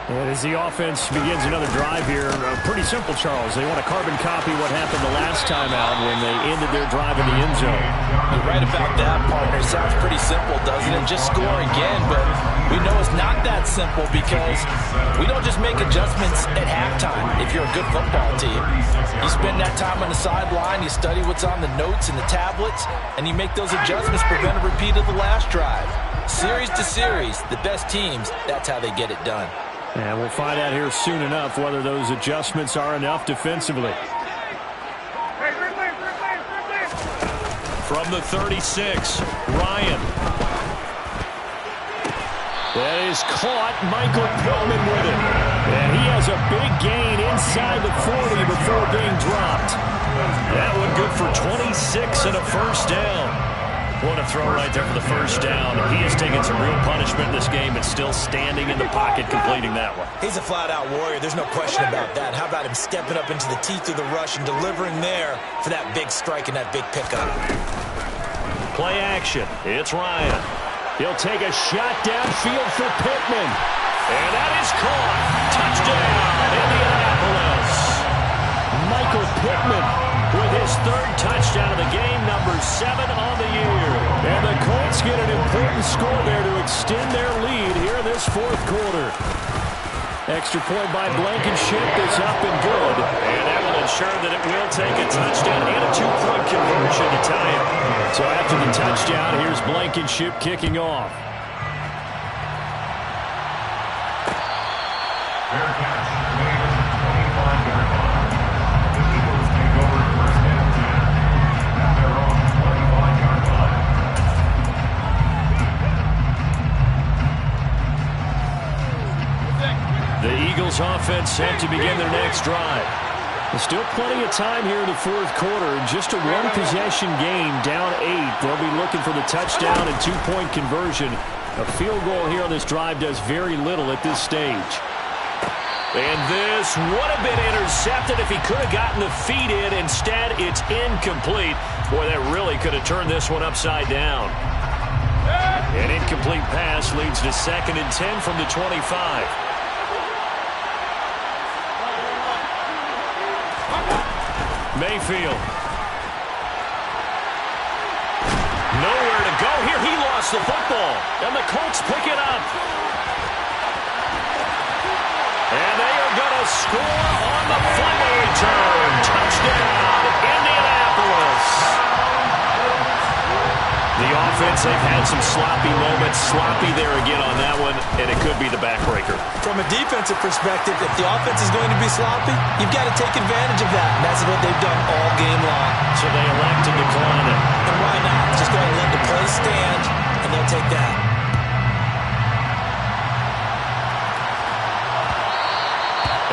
Speaker 5: And as the offense begins another drive here, pretty simple, Charles. They want to carbon copy what happened the last time out when they ended their drive in the end zone.
Speaker 3: You're right about that, partner. Sounds pretty simple, doesn't it? Just score again, but we know it's not that simple because we don't just make adjustments at halftime if you're a good football team. You spend that time on the sideline, you study what's on the notes and the tablets, and you make those adjustments, prevent a repeat of the last drive. Series to series, the best teams, that's how they get it done.
Speaker 5: And we'll find out here soon enough whether those adjustments are enough defensively.
Speaker 1: From the 36, Ryan. That is caught. Michael Pittman with it. And he has a big gain inside the 40 before being dropped. That one good for 26 and a first down. What a throw right there for the first down. He has taken some real punishment in this game, but still standing in the pocket completing that one.
Speaker 3: He's a flat-out warrior. There's no question about that. How about him stepping up into the teeth of the rush and delivering there for that big strike and that big pickup?
Speaker 1: Play action. It's Ryan. He'll take a shot downfield for Pittman. And that is caught. Touchdown, Indianapolis. Michael Pittman with his third touchdown of the game, number 7 on the year. And the Colts get an important score there to extend their lead here in this fourth quarter. Extra point by Blankenship is up and good. And that will ensure that it will take a touchdown and a 2-point conversion to tie it. So after the touchdown, here's Blankenship kicking off.
Speaker 2: Fair catch made at the 25-yard line. The Eagles take over first and 10 at their own 25-yard line.
Speaker 1: The Eagles offense set to begin their next drive. There's still plenty of time here in the fourth quarter. Just a one-possession game, down 8. They'll be looking for the touchdown and 2-point conversion. A field goal here on this drive does very little at this stage. And this would have been intercepted if he could have gotten the feet in. Instead, it's incomplete. Boy, that really could have turned this one upside down. An incomplete pass leads to 2nd and 10 from the 25. Mayfield. Nowhere to go here. He lost the football. And the Colts pick it up. And they are going to score on the fumble return. Touchdown, Indianapolis. The offense, they've had some sloppy moments. Sloppy there again on that one, and it could be the backbreaker.
Speaker 3: From a defensive perspective, if the offense is going to be sloppy, you've got to take advantage of that. And that's what they've done all game long.
Speaker 1: So they elect to decline it.
Speaker 3: And why not? Just go ahead and let the play stand, and they'll take that.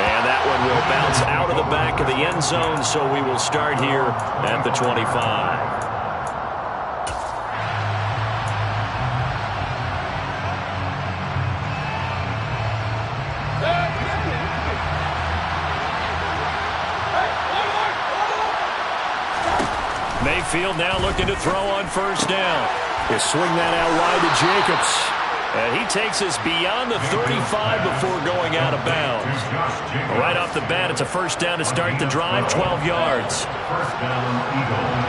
Speaker 1: And that one will bounce out of the back of the end zone, so we will start here at the 25. Mayfield now looking to throw on first down. He'll swing that out wide to Jacobs. And he takes us beyond the 35 before going out of bounds. Right off the bat, it's a first down to start the drive, 12 yards.
Speaker 2: First down, Eagles.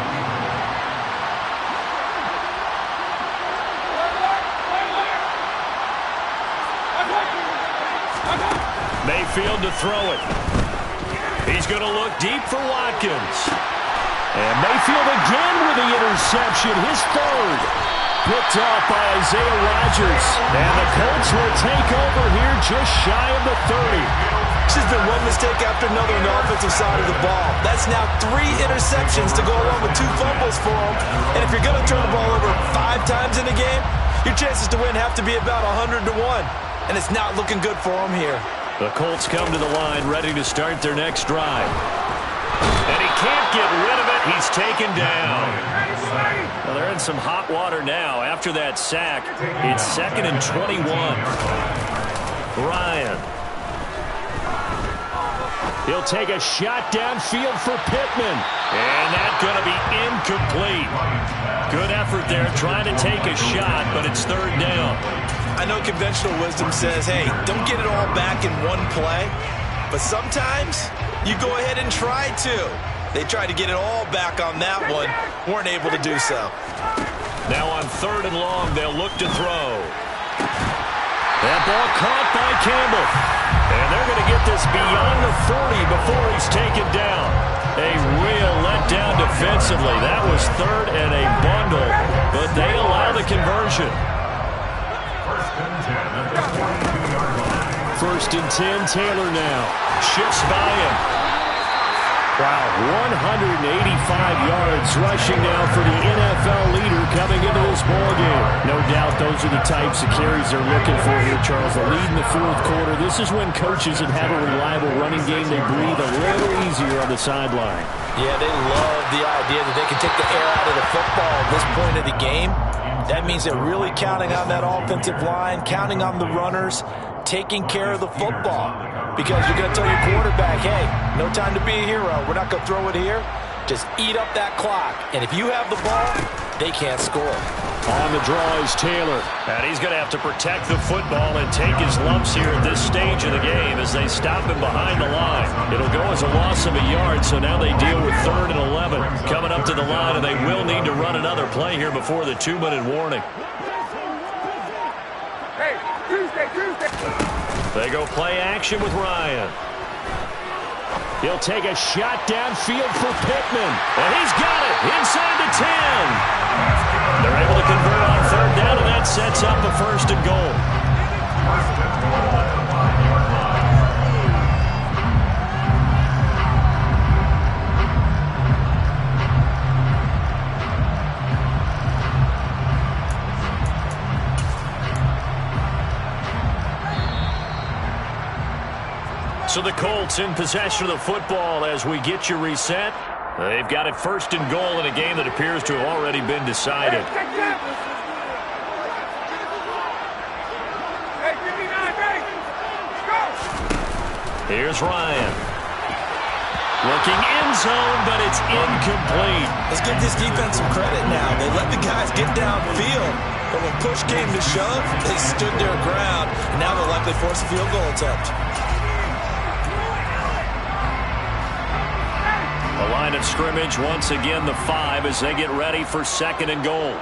Speaker 1: Mayfield to throw it. He's going to look deep for Watkins. And Mayfield again with the interception, his third. Picked off by Isaiah Rodgers. And the Colts will take over here just shy of the 30.
Speaker 3: This has been one mistake after another on the offensive side of the ball. That's now 3 interceptions to go along with 2 fumbles for him. And if you're going to turn the ball over 5 times in a game, your chances to win have to be about 100 to 1. And it's not looking good for him here.
Speaker 1: The Colts come to the line ready to start their next drive. And he can't get rid of it. He's taken down. Well, they're in some hot water now. After that sack, it's 2nd and 21. Ryan. He'll take a shot downfield for Pittman. And that's going to be incomplete. Good effort there trying to take a shot, but it's 3rd down.
Speaker 3: I know conventional wisdom says, hey, don't get it all back in one play. But sometimes you go ahead and try to. They tried to get it all back on that one. Weren't able to do so.
Speaker 1: Now on 3rd and long, they'll look to throw. That ball caught by Campbell. And they're going to get this beyond the 40 before he's taken down. A real letdown defensively. That was 3rd and a bundle, but they allow the conversion. 1st and 10, Taylor now. Shifts by him. Wow, 185 yards rushing now for the NFL leader coming into this ballgame. No doubt those are the types of carries they're looking for here, Charles. The lead in the 4th quarter. This is when coaches that have a reliable running game, they breathe a little easier on the sideline.
Speaker 3: Yeah, they love the idea that they can take the air out of the football at this point of the game. That means they're really counting on that offensive line, counting on the runners, taking care of the football. Because you're going to tell your quarterback, hey, no time to be a hero. We're not going to throw it here. Just eat up that clock. And if you have the ball, they can't score.
Speaker 1: On the draw is Taylor. And he's going to have to protect the football and take his lumps here at this stage of the game as they stop him behind the line. It'll go as a loss of a yard, so now they deal with 3rd and 11. Coming up to the line, and they will need to run another play here before the 2-minute warning. They go play action with Ryan. He'll take a shot downfield for Pittman. And he's got it inside the 10. They're able to convert on 3rd down, and that sets up a 1st and goal. So the Colts in possession of the football as we get you reset. They've got it 1st and goal in a game that appears to have already been decided. Here's Ryan. Looking end zone, but it's incomplete.
Speaker 3: Let's give this defense some credit now. They let the guys get downfield, but when push came to shove, they stood their ground, and now they'll likely force a field goal attempt.
Speaker 1: The line of scrimmage, once again, the 5 as they get ready for 2nd and goal.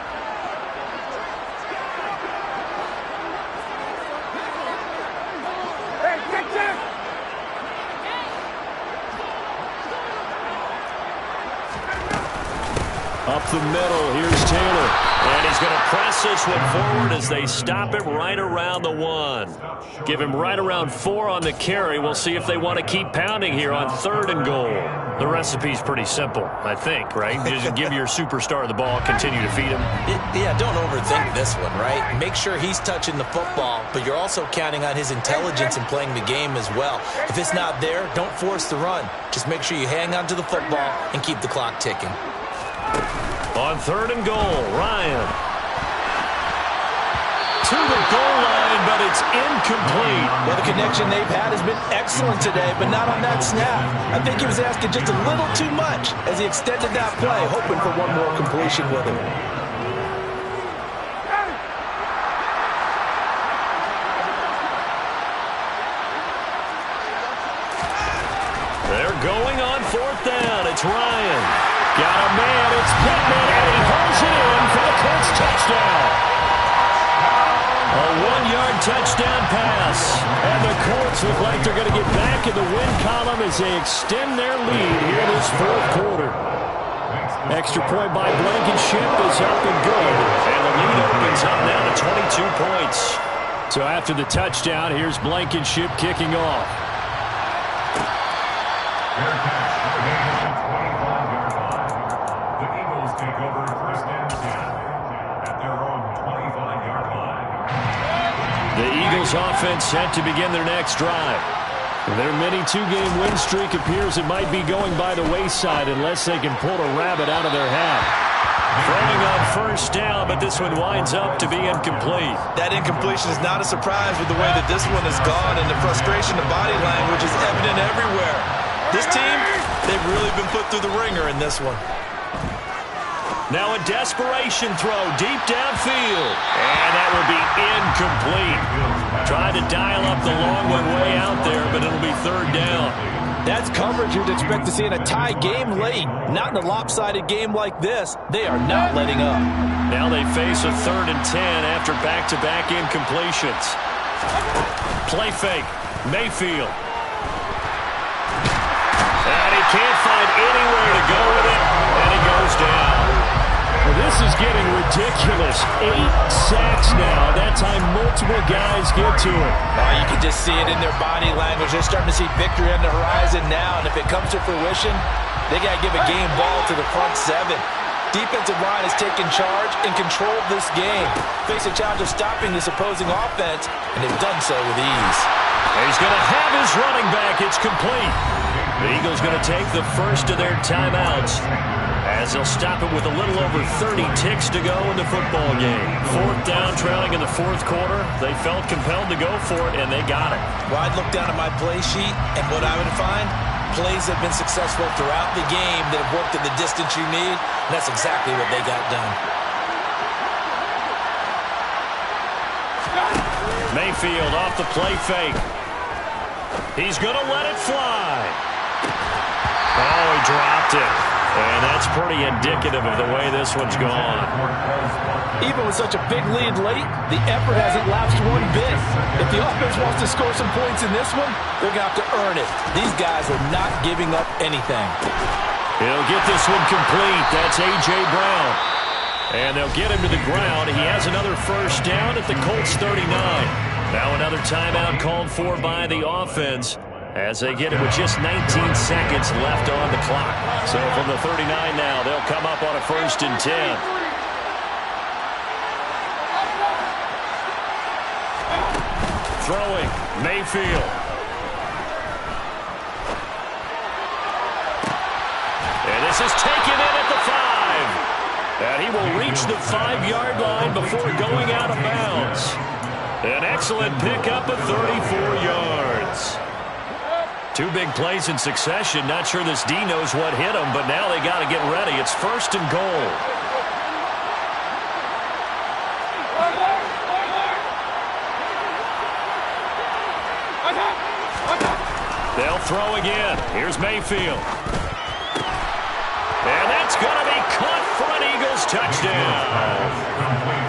Speaker 1: Up the middle, here's Taylor. And he's going to press this one forward as they stop him right around the 1. Give him right around 4 on the carry. We'll see if they want to keep pounding here on 3rd and goal. The recipe's pretty simple, I think, right? Just give your superstar the ball, continue to feed him.
Speaker 3: Yeah, don't overthink this one, right? Make sure he's touching the football, but you're also counting on his intelligence in playing the game as well. If it's not there, don't force the run. Just make sure you hang on to the football and keep the clock ticking.
Speaker 1: On 3rd and goal, Ryan. To the goal line, but it's incomplete.
Speaker 3: Well, the connection they've had has been excellent today, but not on that snap. I think he was asking just a little too much as he extended that play, hoping for one more completion with him.
Speaker 1: They're going on 4th down. It's Ryan. Got a man. It's Pittman, and he holds it in for the Colts touchdown. A 1-yard touchdown pass. And the Colts look like they're going to get back in the win column as they extend their lead here in this 4th quarter. Extra point by Blankenship is up and good. And the lead opens up now to 22 points. So after the touchdown, here's Blankenship kicking off. The Eagles offense set to begin their next drive. Their mini 2-game win streak appears it might be going by the wayside unless they can pull a rabbit out of their hat. Throwing on 1st down, but this one winds up to be incomplete.
Speaker 3: That incompletion is not a surprise with the way that this one has gone, and the frustration of body language is evident everywhere. This team, they've really been put through the ringer in this one.
Speaker 1: Now a desperation throw deep downfield. And that will be incomplete. Trying to dial up the long one way out there, but it'll be third down.
Speaker 3: That's coverage you'd expect to see in a tie game late. Not in a lopsided game like this. They are not letting up.
Speaker 1: Now they face a 3rd and 10 after back-to-back incompletions. Play fake. Mayfield. And he can't find anywhere to go with it, and he goes down.
Speaker 5: Well, this is getting ridiculous. 8 sacks now. That time multiple guys get to it.
Speaker 3: You can just see it in their body language. They're starting to see victory on the horizon now, and if it comes to fruition, they got to give a game ball to the front 7. Defensive line has taken charge and controlled this game. Face a challenge of stopping this opposing offense, and they've done so with ease.
Speaker 1: He's going to have his running back. It's complete. The Eagles going to take the first of their timeouts as they'll stop it with a little over 30 ticks to go in the football game. 4th down, trailing in the 4th quarter. They felt compelled to go for it, and they got it.
Speaker 3: Well, I'd look down at my play sheet, and what I would find, plays have been successful throughout the game that have worked at the distance you need, and that's exactly what they got done.
Speaker 1: Mayfield off the play fake. He's going to let it fly. Oh, he dropped it. And that's pretty indicative of the way this one's gone.
Speaker 3: Even with such a big lead late, the effort hasn't lapsed one bit. If the offense wants to score some points in this one, they're going to have to earn it. These guys are not giving up anything.
Speaker 1: He'll get this one complete. That's A.J. Brown. And they'll get him to the ground. He has another first down at the Colts 39. Now another timeout called for by the offense as they get it with just 19 seconds left on the clock. So from the 39 now, they'll come up on a 1st and 10. Throwing, Mayfield. And this is taken in at the 5. And he will reach the 5-yard line before going out of bounds. An excellent pickup of 34 yards. 2 big plays in succession. Not sure this D knows what hit him, but now they got to get ready. It's 1st and goal. They'll throw again. Here's Mayfield. And that's going to be caught for an Eagles touchdown.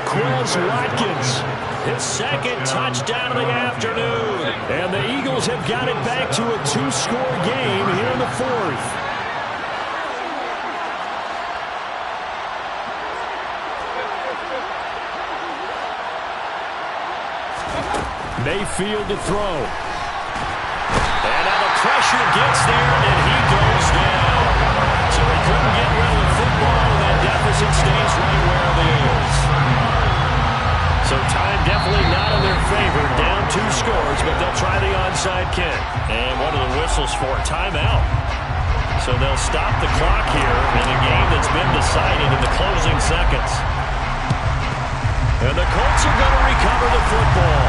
Speaker 1: Quez Watkins, his 2nd touchdown of the afternoon. And the Eagles have got it back to a 2-score game here in the 4th. Mayfield to throw. And now the pressure gets there, and he goes down. So he couldn't get rid of the football, and that deficit stays right where it is. So time definitely not in their favor. Down 2 scores, but they'll try the onside kick. And what are the whistles for? Timeout. So they'll stop the clock here in a game that's been decided in the closing seconds. And the Colts are going to recover the football.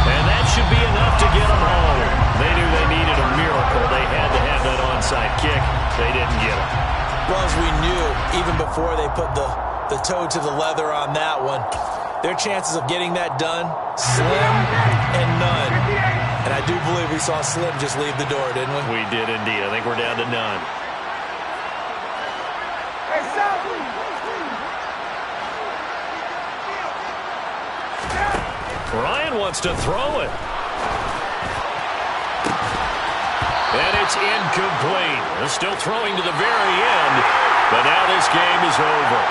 Speaker 1: And that should be enough to get them home. They knew they needed a miracle. They had to have that onside kick. They didn't get it.
Speaker 3: Well, as we knew, even before they put the toe to the leather on that one, their chances of getting that done, slim and none. And I do believe we saw Slim just leave the door, didn't we?
Speaker 1: We did indeed. I think we're down to none. Ryan wants to throw it. And it's incomplete. They're still throwing to the very end, but now this game is over.